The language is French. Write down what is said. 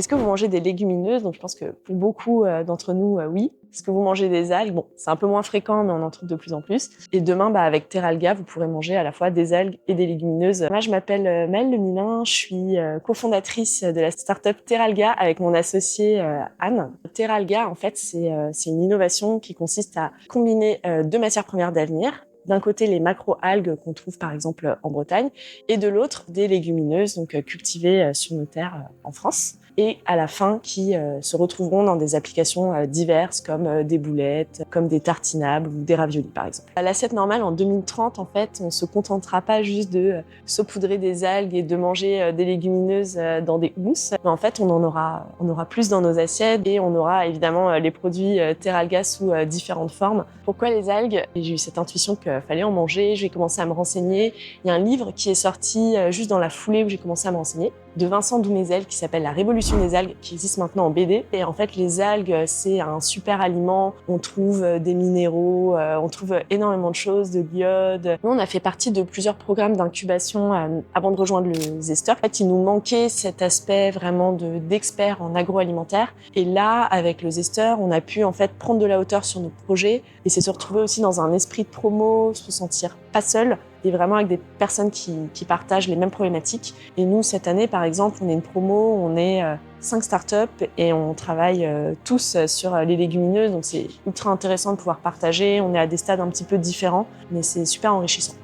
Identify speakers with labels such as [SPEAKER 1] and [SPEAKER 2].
[SPEAKER 1] Est-ce que vous mangez des légumineuses? Donc je pense que pour beaucoup d'entre nous, oui. Est-ce que vous mangez des algues? Bon, c'est un peu moins fréquent, mais on en trouve de plus en plus. Et demain, avec Teralga, vous pourrez manger à la fois des algues et des légumineuses. Moi, je m'appelle Maëlle Lemilin, je suis cofondatrice de la startup Teralga avec mon associée Anne. Teralga, en fait, c'est une innovation qui consiste à combiner deux matières premières d'avenir. D'un côté, les macro-algues qu'on trouve par exemple en Bretagne, et de l'autre, des légumineuses donc cultivées sur nos terres en France. Et à la fin, qui se retrouveront dans des applications diverses comme des boulettes, comme des tartinables ou des raviolis par exemple. À l'assiette normale, en 2030, en fait, on se contentera pas juste de saupoudrer des algues et de manger des légumineuses dans des housses. Mais en fait, on aura plus dans nos assiettes et on aura évidemment les produits Teralga sous différentes formes. Pourquoi les algues? J'ai eu cette intuition qu'il fallait en manger, j'ai commencé à me renseigner. Il y a un livre qui est sorti juste dans la foulée où j'ai commencé à me renseigner, de Vincent Doumézel, qui s'appelle La Révolution des algues, qui existe maintenant en BD. Et en fait, les algues, c'est un super aliment. On trouve des minéraux, on trouve énormément de choses, de l'iode. Nous, on a fait partie de plusieurs programmes d'incubation avant de rejoindre le Zester. En fait, il nous manquait cet aspect vraiment d'experts en agroalimentaire. Et là, avec le Zester, on a pu en fait prendre de la hauteur sur nos projets et c'est se retrouver aussi dans un esprit de promo, se sentir pas seul et vraiment avec des personnes qui partagent les mêmes problématiques. Et nous, cette année, par exemple, on est une promo, on est 5 startups et on travaille tous sur les légumineuses. Donc c'est ultra intéressant de pouvoir partager. On est à des stades un petit peu différents, mais c'est super enrichissant.